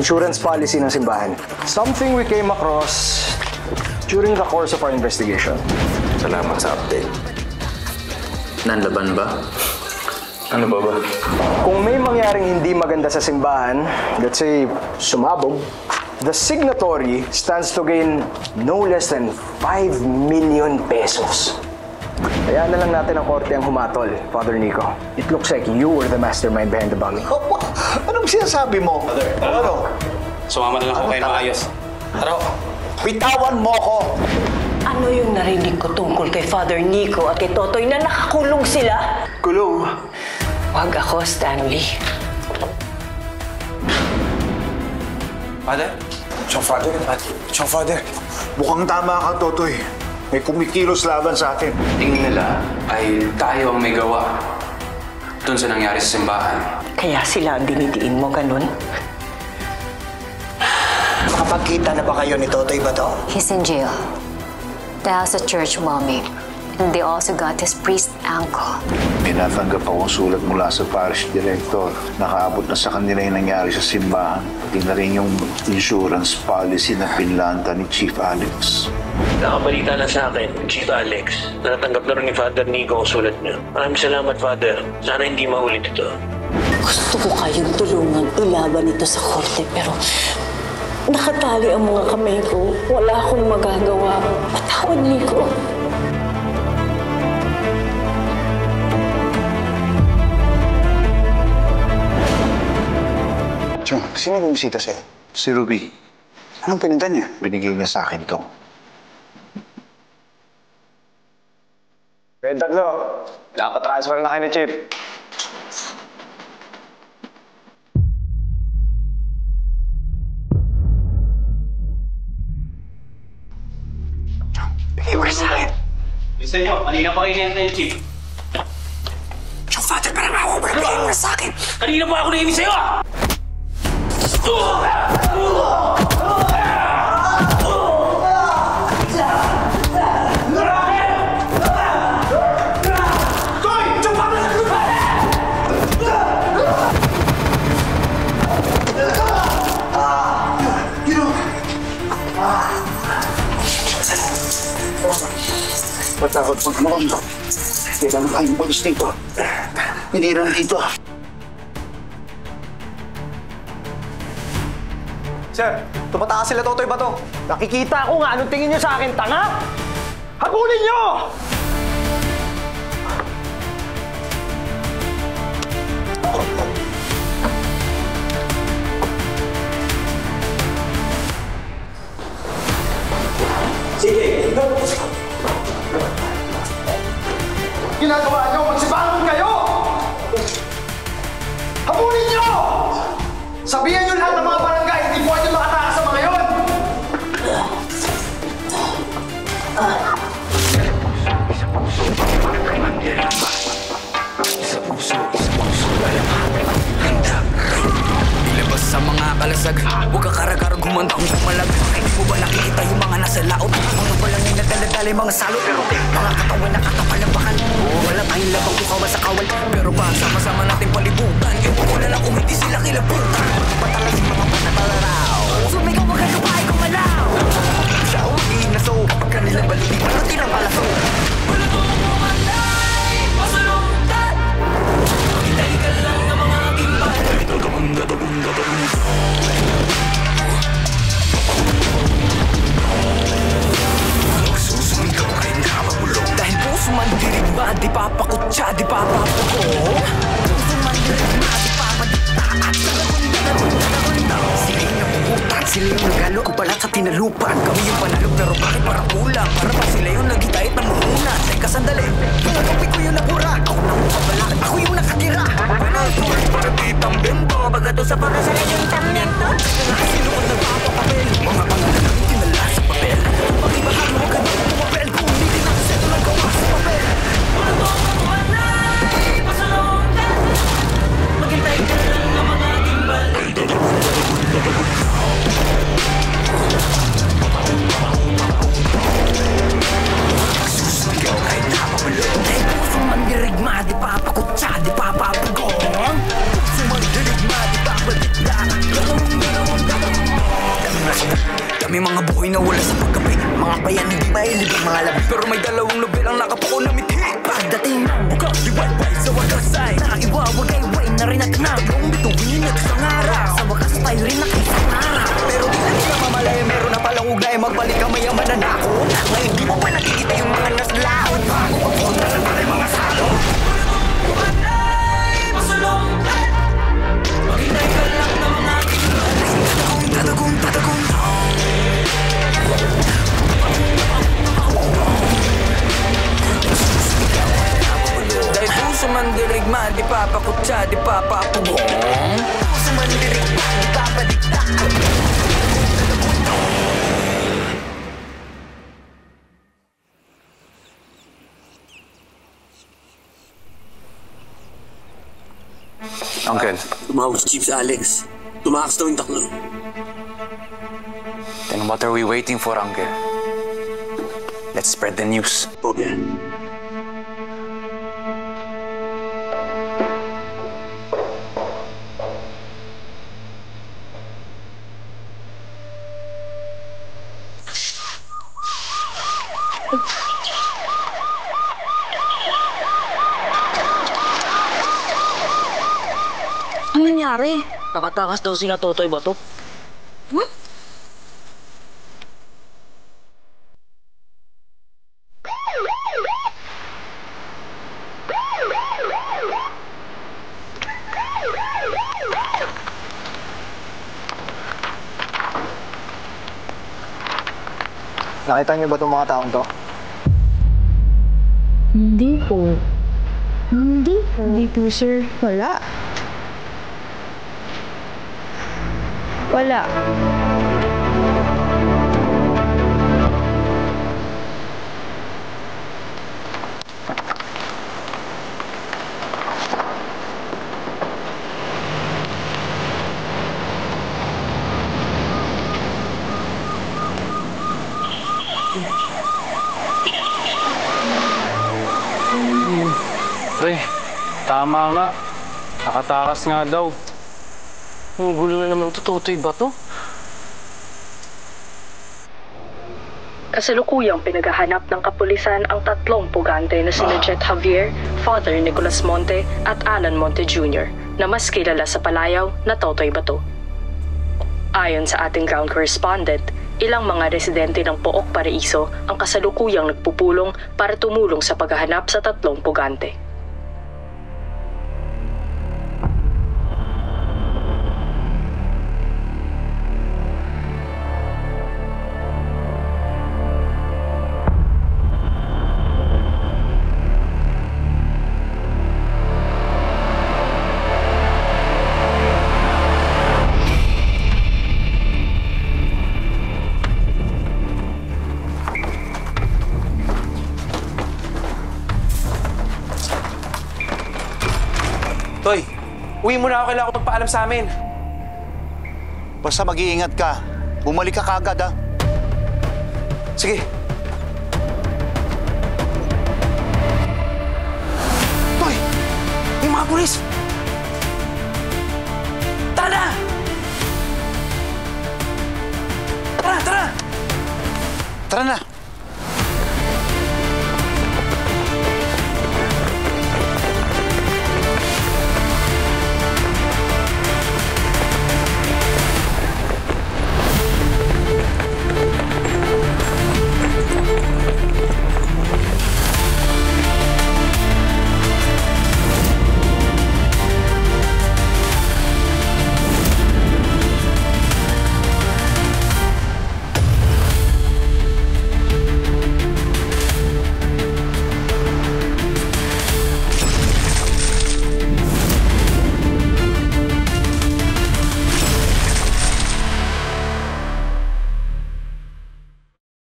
insurance policy ng simbahan. Something we came across during the course of our investigation. Salamat sa update. Nanlaban ba? Ano ba? Kung may mangyaring hindi maganda sa simbahan, let's say sumabog, the signatory stands to gain no less than 5 million pesos. Kaya na lang natin ang korte ang humatol, Father Nico. It looks like you were the mastermind behind the bombing. Anong sinasabi mo? Father, Ano? sumama na lang ako kayo maayos. Tara! Bitawan mo ko! Ano yung narinig ko tungkol kay Father Nico at kay Totoy na nakakulong sila? Kulong. Wag ako, Stanley. Father? Siyang father. Mukhang tama ka, Totoy. May kumikilos laban sa atin. Tingin nila ay tayo ang may gawa dun sa nangyari sa simbahan. Kaya sila ang dinidiin mo, ganun? Makapagkita na ba kayo ni Totoy ba to? He's in jail. Dahil sa church bombing. And they also got his priest ankle. Pinatanggap akong sulat mula sa parish director. Nakaabot na sa kanila yung nangyari sa simbahan. Pati na rin yung insurance policy na pinlanta ni Chief Alex. Nakabalita na sa akin, Chief Alex, na natanggap na rin ni Father Nico ang sulat niyo. Maraming salamat, Father. Sana hindi maulit ito. Gusto ko kayong tulungan ilaban ito sa korte, pero nakatali ang mga kamay ko. Wala akong magagawa. Patawad, Nico. Chong, sino yung bisita sa'yo? Si Ruby. Anong pinuntan niya? Binigay niya sa akin ito. Kaya tatlo, nakatransfer na kayo ni Chief. Bigay mo sa akin. Isa nyo, kanina pa kayo na yung Chief. Siyang father, parang ako mo na bigay mo sa akin. Kanina pa ako nainis sa'yo ah! Matakot pag ano. Kailangan kayong polis dito. Hindi na dito. Sir, tumatakas sila Totoy ba to? Nakikita ko nga, anong tingin nyo sa akin, tanga? Habulin nyo! Ginagawa nyo, magsibangon kayo! Habulin nyo! Sabihan nyo lahat ng mga barangay, hindi pwede makatakas sa mga yon! Ilabas sa mga kalasag, huwag kakaragarag humanda kung pumalag. Hindi mo ba nakikita yung mga nasa laot? Mga balangin na dala-dala yung mga salot. Mga katawan na katapalabakan. Wala tayong labang kukawa sa kawal. Pero pa sama-sama natin palibutan. Ewan ko na lang kung hindi sila kilabutan. Patalas yung mga panatalaraw. Sumigaw wag ang lupahay kumalaw. Sa uwiin na so, kapag kanilang baliti, parating ang palaso. Wala ko kumanday, masalungkat. Hintay ka lang ng mga gimbal. Susumigaw kayo na mabulong. Dahil puso man dirigma, di papakutsa, di papapuko. Puso man dirigma, di papadikta. At nagagunda. Sila yung napuputan, sila yung nagalo. Kung pala sa tinalupan, kami yung panalo. Pero bakit parang ulang? Para ba sila yung nagitahit ng muhunan? Teka sandali, mga kapi ko yung napura. Ako na mong kabala, ako yung nakatira. Panasulit para kitang bento. Bagato sa para sa inyong tamyento. Sino ang nagpapapapel? Mga pangalan ang tinala sa papel. Pag-ibahal mo ka na pumapel. Kung hindi na kasi ito nagawa sa papel. Wala mo ang manay, masalungkat. Maghintay ka lang ng mga gimbal. Susumigaw ka lumalabig pero may dalawang nobelang nakapuko na mithi. Pagdating ng bukang liwayway sa wakas ay naiwawagayway na rin natin ang tatlong bituin at isang araw. Sa wakas tayo rin nakisang araw. Pero di na nila mamalaya, meron na palang ugnay. Magbalik ang mayaman na nako. Ngayon di mo pa nakikita yung mga naslaon. Bago papunta na pala yung mga salon. Maghintay ka lang na mga tatagong dahil puso man dirigma, di papakutsa, di papapugong. Puso man dirigma, di papadikta. Uncle, Tumawag si Chief Alex. Tumakas daw yung taklo. then what are we waiting for, Uncle? Let's spread the news. Okay. Ano nangyari? Nakatakas daw sina Totoy Bato. Nakita niyo ba itong mga taong to? Hindi po. Hindi po, sir. Wala. Wala. Pre, tama nga. Nakatakas nga daw. Ang gulo na naman ito, Totoy Bato. Kasalukuyang pinaghahanap ng kapulisan ang tatlong pugante na sina Jet Javier, Father Nicolas Monte at Alan Monte Jr. na mas kilala sa palayaw na Totoy Bato. Ayon sa ating ground correspondent, ilang mga residente ng Pook Paraiso ang kasalukuyang nagpupulong para tumulong sa paghahanap sa tatlong pugante. Toy, uwi mo na ako. Kailangan ko magpaalam sa amin. Basta mag-iingat ka. Bumalik ka kagad, ha? Sige. Toy! Yung mga pulis!